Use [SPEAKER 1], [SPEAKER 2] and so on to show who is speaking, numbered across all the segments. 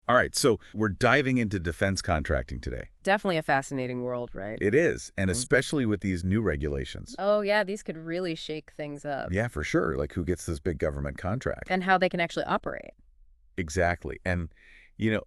[SPEAKER 1] All right, so we're diving into defense contracting today.
[SPEAKER 2] Definitely a fascinating world, right?
[SPEAKER 1] It is, and
[SPEAKER 2] Mm.
[SPEAKER 1] especially with these new regulations.
[SPEAKER 2] Oh, yeah, these could really shake things up.
[SPEAKER 1] Yeah, for sure. Like who gets this big government contract?
[SPEAKER 2] And how they can actually operate.
[SPEAKER 1] Exactly. And,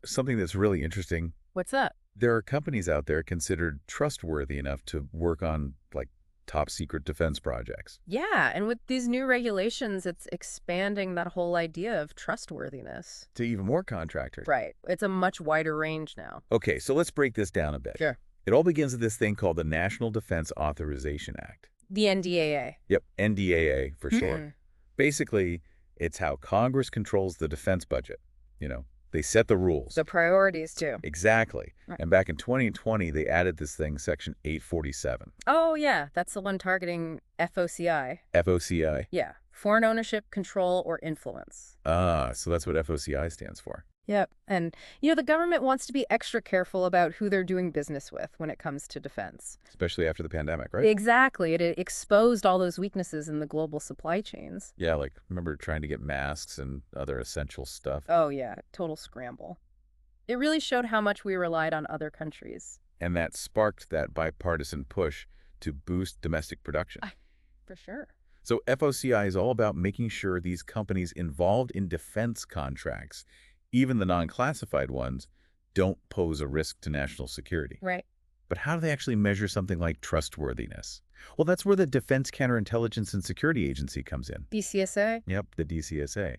[SPEAKER 1] something that's really interesting,
[SPEAKER 2] What's up?
[SPEAKER 1] there are companies out there considered trustworthy enough to work on, like, top secret defense projects.
[SPEAKER 2] Yeah, and with these new regulations, it's expanding that whole idea of trustworthiness.
[SPEAKER 1] To even more contractors.
[SPEAKER 2] Right. It's a much wider range now.
[SPEAKER 1] Okay, so let's break this down a bit.
[SPEAKER 2] Sure.
[SPEAKER 1] It all begins with this thing called the National Defense Authorization Act.
[SPEAKER 2] The NDAA.
[SPEAKER 1] Yep, NDAA for short.
[SPEAKER 2] Mm.
[SPEAKER 1] Basically, it's how Congress controls the defense budget. They set the rules.
[SPEAKER 2] The priorities, too.
[SPEAKER 1] Exactly.
[SPEAKER 2] Right.
[SPEAKER 1] And back in 2020, they added this thing, Section 847.
[SPEAKER 2] Oh, yeah, that's the one targeting FOCI.
[SPEAKER 1] FOCI.
[SPEAKER 2] Yeah, foreign ownership, control, or influence.
[SPEAKER 1] Ah, so that's what FOCI stands for.
[SPEAKER 2] Yep. And, the government wants to be extra careful about who they're doing business with when it comes to defense.
[SPEAKER 1] Especially after the pandemic, right?
[SPEAKER 2] Exactly. It exposed all those weaknesses in the global supply chains.
[SPEAKER 1] Yeah, like remember trying to get masks and other essential stuff.
[SPEAKER 2] Oh, yeah. Total scramble. It really showed how much we relied on other countries.
[SPEAKER 1] And that sparked that bipartisan push to boost domestic production.
[SPEAKER 2] For sure.
[SPEAKER 1] So FOCI is all about making sure these companies involved in defense contracts, even the non-classified ones, don't pose a risk to national security.
[SPEAKER 2] Right.
[SPEAKER 1] But how do they actually measure something like trustworthiness? Well, that's where the Defense Counterintelligence and Security Agency comes in.
[SPEAKER 2] DCSA?
[SPEAKER 1] Yep, the DCSA.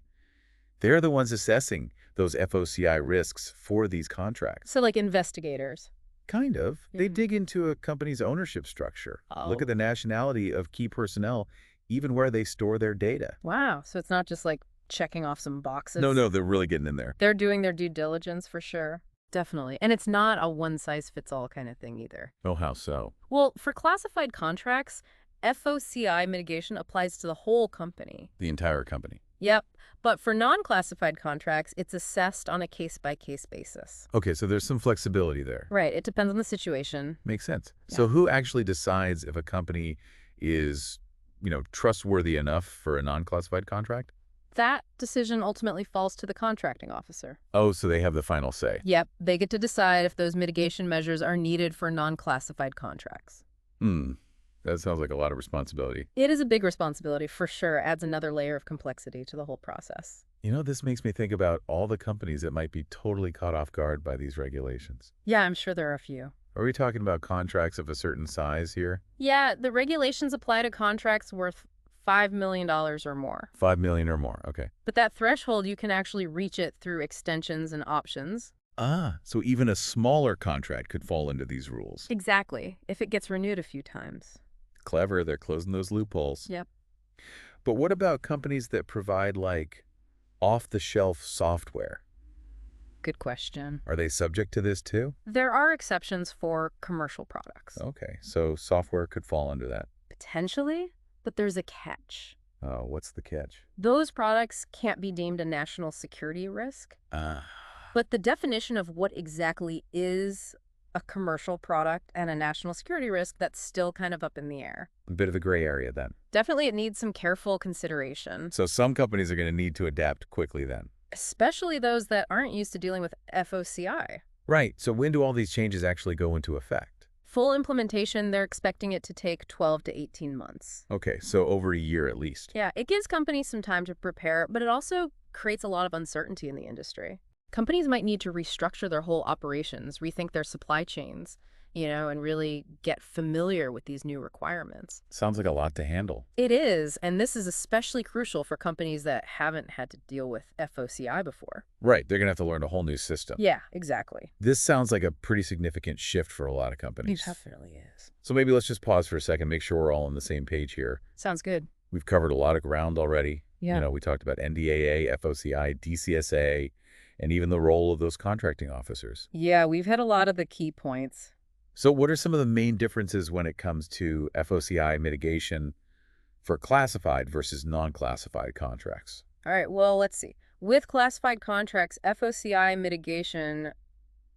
[SPEAKER 1] They're the ones assessing those FOCI risks for these contracts.
[SPEAKER 2] So like investigators.
[SPEAKER 1] Kind of. They
[SPEAKER 2] Mhm.
[SPEAKER 1] dig into a company's ownership structure. Look
[SPEAKER 2] Oh.
[SPEAKER 1] at the nationality of key personnel, even where they store their data.
[SPEAKER 2] Wow. So it's not just like checking off some boxes.
[SPEAKER 1] No, they're really getting in there.
[SPEAKER 2] They're doing their due diligence for sure. Definitely. And it's not a one-size-fits-all kind of thing either.
[SPEAKER 1] Oh, how so?
[SPEAKER 2] Well, for classified contracts, FOCI mitigation applies to the whole company.
[SPEAKER 1] The entire company.
[SPEAKER 2] Yep. But for non-classified contracts, it's assessed on a case-by-case basis.
[SPEAKER 1] Okay, so there's some flexibility there.
[SPEAKER 2] Right. It depends on the situation.
[SPEAKER 1] Makes sense.
[SPEAKER 2] Yeah.
[SPEAKER 1] So who actually decides if a company is, trustworthy enough for a non-classified contract?
[SPEAKER 2] That decision ultimately falls to the contracting officer.
[SPEAKER 1] Oh, so they have the final say.
[SPEAKER 2] Yep. They get to decide if those mitigation measures are needed for non-classified contracts.
[SPEAKER 1] That sounds like a lot of responsibility.
[SPEAKER 2] It is a big responsibility, for sure. Adds another layer of complexity to the whole process.
[SPEAKER 1] This makes me think about all the companies that might be totally caught off guard by these regulations.
[SPEAKER 2] Yeah, I'm sure there are a few.
[SPEAKER 1] Are we talking about contracts of a certain size here?
[SPEAKER 2] Yeah, the regulations apply to contracts worth $5 million or more.
[SPEAKER 1] 5 million or more, okay.
[SPEAKER 2] But that threshold, you can actually reach it through extensions and options.
[SPEAKER 1] Ah, so even a smaller contract could fall into these rules.
[SPEAKER 2] Exactly, if it gets renewed a few times.
[SPEAKER 1] Clever, they're closing those loopholes.
[SPEAKER 2] Yep.
[SPEAKER 1] But what about companies that provide, like, off-the-shelf software?
[SPEAKER 2] Good question.
[SPEAKER 1] Are they subject to this too?
[SPEAKER 2] There are exceptions for commercial products.
[SPEAKER 1] Okay, so software could fall under that.
[SPEAKER 2] Potentially, but there's a catch.
[SPEAKER 1] Oh, what's the catch?
[SPEAKER 2] Those products can't be deemed a national security risk. But the definition of what exactly is a commercial product and a national security risk, that's still kind of up in the air.
[SPEAKER 1] A bit of a gray area then.
[SPEAKER 2] Definitely, it needs some careful consideration,
[SPEAKER 1] So some companies are going to need to adapt quickly then.
[SPEAKER 2] especially those that aren't used to dealing with FOCI.
[SPEAKER 1] Right, so when do all these changes actually go into effect?
[SPEAKER 2] Full implementation, they're expecting it to take 12 to 18 months.
[SPEAKER 1] Okay, so over a year at least.
[SPEAKER 2] Yeah, it gives companies some time to prepare, but it also creates a lot of uncertainty in the industry. Companies might need to restructure their whole operations, rethink their supply chains, and really get familiar with these new requirements.
[SPEAKER 1] Sounds like a lot to handle.
[SPEAKER 2] It is, and this is especially crucial for companies that haven't had to deal with FOCI before.
[SPEAKER 1] Right, they're going to have to learn a whole new system.
[SPEAKER 2] Yeah, exactly.
[SPEAKER 1] This sounds like a pretty significant shift for a lot of companies.
[SPEAKER 2] It definitely is.
[SPEAKER 1] So maybe let's just pause for a second, make sure we're all on the same page here.
[SPEAKER 2] Sounds good.
[SPEAKER 1] We've covered a lot of ground already.
[SPEAKER 2] Yeah.
[SPEAKER 1] We talked about NDAA, FOCI, DCSA, and even the role of those contracting officers.
[SPEAKER 2] Yeah, we've had a lot of the key points.
[SPEAKER 1] So what are some of the main differences when it comes to FOCI mitigation for classified versus non-classified contracts?
[SPEAKER 2] All right, well, let's see. With classified contracts, FOCI mitigation,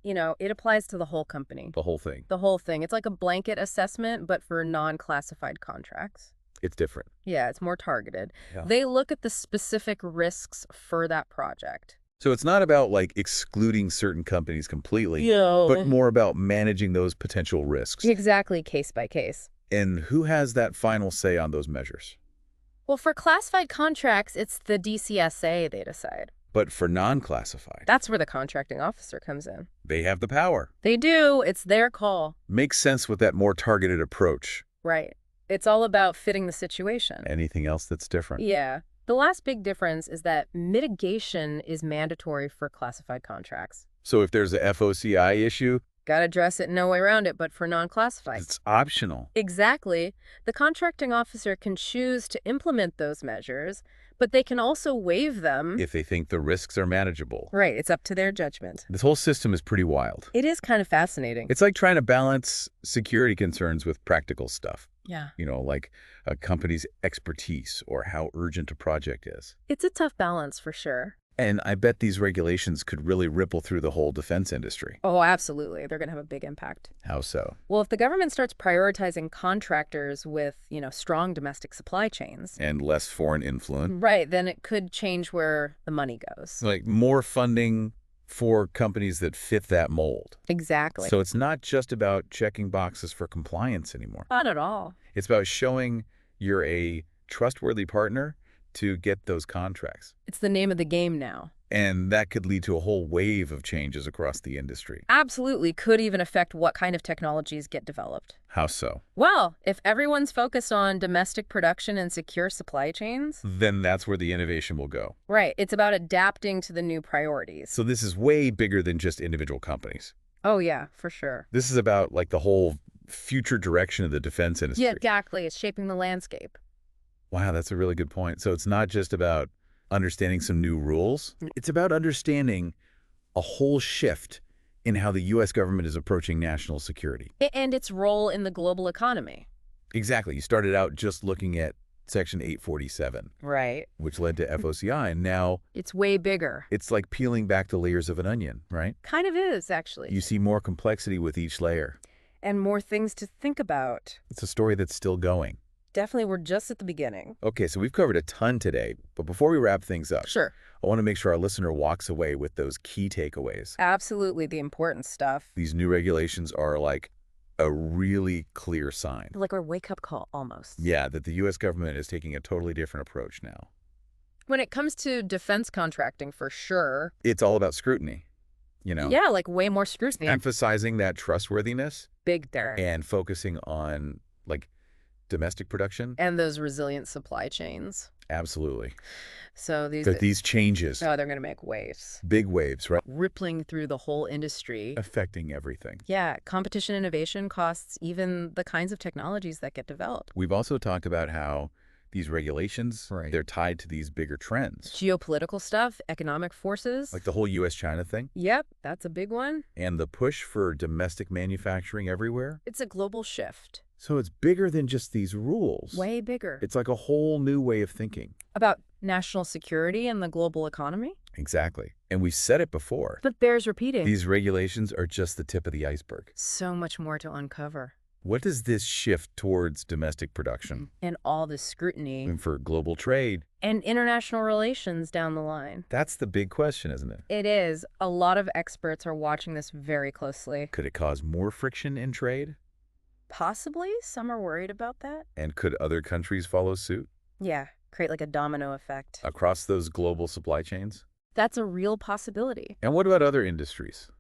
[SPEAKER 2] it applies to the whole company.
[SPEAKER 1] The whole thing.
[SPEAKER 2] The whole thing. It's like a blanket assessment, but for non-classified contracts.
[SPEAKER 1] It's different.
[SPEAKER 2] Yeah, it's more targeted.
[SPEAKER 1] Yeah.
[SPEAKER 2] They look at the specific risks for that project.
[SPEAKER 1] So it's not about like excluding certain companies completely, but more about managing those potential risks.
[SPEAKER 2] Exactly, case by case.
[SPEAKER 1] And who has that final say on those measures?
[SPEAKER 2] Well, for classified contracts, it's the DCSA they decide.
[SPEAKER 1] But for non-classified,
[SPEAKER 2] That's where the contracting officer comes in.
[SPEAKER 1] they have the power.
[SPEAKER 2] They do. It's their call.
[SPEAKER 1] Makes sense with that more targeted approach.
[SPEAKER 2] Right. It's all about fitting the situation.
[SPEAKER 1] Anything else that's different?
[SPEAKER 2] Yeah. The last big difference is that mitigation is mandatory for classified contracts.
[SPEAKER 1] So if there's a FOCI issue,
[SPEAKER 2] Gotta address it, no way around it, but for non-classified.
[SPEAKER 1] it's optional.
[SPEAKER 2] Exactly. The contracting officer can choose to implement those measures, but they can also waive them.
[SPEAKER 1] If they think the risks are manageable.
[SPEAKER 2] Right, it's up to their judgment.
[SPEAKER 1] This whole system is pretty wild.
[SPEAKER 2] It is kind of fascinating.
[SPEAKER 1] It's like trying to balance security concerns with practical stuff.
[SPEAKER 2] Yeah.
[SPEAKER 1] Like a company's expertise or how urgent a project is.
[SPEAKER 2] It's a tough balance for sure.
[SPEAKER 1] And I bet these regulations could really ripple through the whole defense industry.
[SPEAKER 2] Oh, absolutely. They're going to have a big impact.
[SPEAKER 1] How so?
[SPEAKER 2] Well, if the government starts prioritizing contractors with, strong domestic supply chains,
[SPEAKER 1] And less foreign influence.
[SPEAKER 2] right, then it could change where the money goes.
[SPEAKER 1] Like more funding for companies that fit that mold.
[SPEAKER 2] Exactly.
[SPEAKER 1] So it's not just about checking boxes for compliance anymore.
[SPEAKER 2] Not at all.
[SPEAKER 1] It's about showing you're a trustworthy partner to get those contracts.
[SPEAKER 2] It's the name of the game now.
[SPEAKER 1] And that could lead to a whole wave of changes across the industry.
[SPEAKER 2] Absolutely could even affect what kind of technologies get developed.
[SPEAKER 1] How so?
[SPEAKER 2] Well, if everyone's focused on domestic production and secure supply chains,
[SPEAKER 1] Then that's where the innovation will go.
[SPEAKER 2] right, it's about adapting to the new priorities.
[SPEAKER 1] So this is way bigger than just individual companies.
[SPEAKER 2] Oh, yeah, for sure.
[SPEAKER 1] This is about like the whole future direction of the defense industry.
[SPEAKER 2] Yeah, exactly. It's shaping the landscape.
[SPEAKER 1] Wow, that's a really good point. So it's not just about understanding some new rules. It's about understanding a whole shift in how the U.S. government is approaching national security.
[SPEAKER 2] And its role in the global economy.
[SPEAKER 1] Exactly. You started out just looking at Section 847,
[SPEAKER 2] Right.
[SPEAKER 1] which led to FOCI, and now
[SPEAKER 2] It's way bigger.
[SPEAKER 1] it's like peeling back the layers of an onion, right?
[SPEAKER 2] Kind of is, actually.
[SPEAKER 1] You see more complexity with each layer.
[SPEAKER 2] And more things to think about.
[SPEAKER 1] It's a story that's still going.
[SPEAKER 2] Definitely, we're just at the beginning.
[SPEAKER 1] Okay, so we've covered a ton today, but before we wrap things up,
[SPEAKER 2] Sure.
[SPEAKER 1] I want to make sure our listener walks away with those key takeaways.
[SPEAKER 2] Absolutely the important stuff.
[SPEAKER 1] These new regulations are like a really clear sign.
[SPEAKER 2] Like our wake-up call, almost.
[SPEAKER 1] Yeah, that the U.S. government is taking a totally different approach now.
[SPEAKER 2] When it comes to defense contracting, for sure.
[SPEAKER 1] It's all about scrutiny,
[SPEAKER 2] Yeah, like way more scrutiny.
[SPEAKER 1] emphasizing that trustworthiness
[SPEAKER 2] Big there.
[SPEAKER 1] and focusing on like domestic production.
[SPEAKER 2] And those resilient supply chains.
[SPEAKER 1] Absolutely.
[SPEAKER 2] So
[SPEAKER 1] But these changes,
[SPEAKER 2] they're going to make waves.
[SPEAKER 1] big waves, right?
[SPEAKER 2] Rippling through the whole industry.
[SPEAKER 1] Affecting everything.
[SPEAKER 2] Yeah, competition innovation costs even the kinds of technologies that get developed.
[SPEAKER 1] We've also talked about how these regulations, Right. they're tied to these bigger trends.
[SPEAKER 2] Geopolitical stuff, economic forces.
[SPEAKER 1] Like the whole U.S.-China thing
[SPEAKER 2] Yep, that's a big one.
[SPEAKER 1] and the push for domestic manufacturing everywhere.
[SPEAKER 2] It's a global shift.
[SPEAKER 1] So it's bigger than just these rules.
[SPEAKER 2] Way bigger.
[SPEAKER 1] It's like a whole new way of thinking.
[SPEAKER 2] About national security and the global economy.
[SPEAKER 1] Exactly. And we've said it before.
[SPEAKER 2] But bears repeating.
[SPEAKER 1] These regulations are just the tip of the iceberg.
[SPEAKER 2] So much more to uncover.
[SPEAKER 1] What does this shift towards domestic production
[SPEAKER 2] And all this scrutiny.
[SPEAKER 1] and for global trade?
[SPEAKER 2] And international relations down the line.
[SPEAKER 1] That's the big question, isn't it?
[SPEAKER 2] It is. A lot of experts are watching this very closely.
[SPEAKER 1] Could it cause more friction in trade?
[SPEAKER 2] Possibly. Some are worried about that.
[SPEAKER 1] And could other countries follow suit
[SPEAKER 2] Yeah, create like a domino effect.
[SPEAKER 1] across those global supply chains?
[SPEAKER 2] That's a real possibility.
[SPEAKER 1] And what about other industries?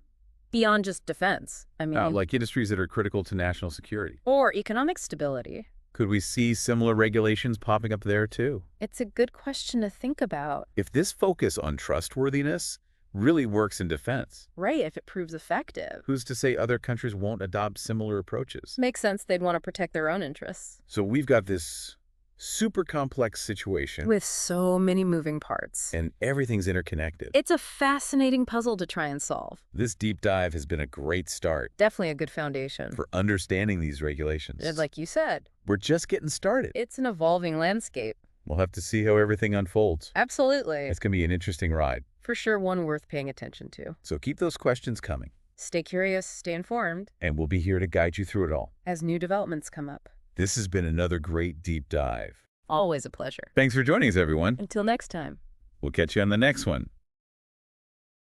[SPEAKER 2] Beyond just defense. I mean,
[SPEAKER 1] Like industries that are critical to national security.
[SPEAKER 2] or economic stability.
[SPEAKER 1] Could we see similar regulations popping up there too?
[SPEAKER 2] It's a good question to think about.
[SPEAKER 1] If this focus on trustworthiness really works in defense,
[SPEAKER 2] Right, if it proves effective.
[SPEAKER 1] who's to say other countries won't adopt similar approaches?
[SPEAKER 2] Makes sense they'd want to protect their own interests.
[SPEAKER 1] So we've got this super complex situation
[SPEAKER 2] With so many moving parts.
[SPEAKER 1] and everything's interconnected.
[SPEAKER 2] It's a fascinating puzzle to try and solve.
[SPEAKER 1] This deep dive has been a great start
[SPEAKER 2] Definitely a good foundation.
[SPEAKER 1] for understanding these regulations.
[SPEAKER 2] And like you said,
[SPEAKER 1] We're just getting started.
[SPEAKER 2] it's an evolving landscape.
[SPEAKER 1] We'll have to see how everything unfolds.
[SPEAKER 2] Absolutely.
[SPEAKER 1] It's going to be an interesting ride.
[SPEAKER 2] For sure one worth paying attention to.
[SPEAKER 1] So keep those questions coming,
[SPEAKER 2] Stay curious, stay informed,
[SPEAKER 1] and we'll be here to guide you through it all.
[SPEAKER 2] as new developments come up.
[SPEAKER 1] This has been another great deep dive.
[SPEAKER 2] Always a pleasure.
[SPEAKER 1] Thanks for joining us, everyone.
[SPEAKER 2] Until next time.
[SPEAKER 1] We'll catch you on the next one.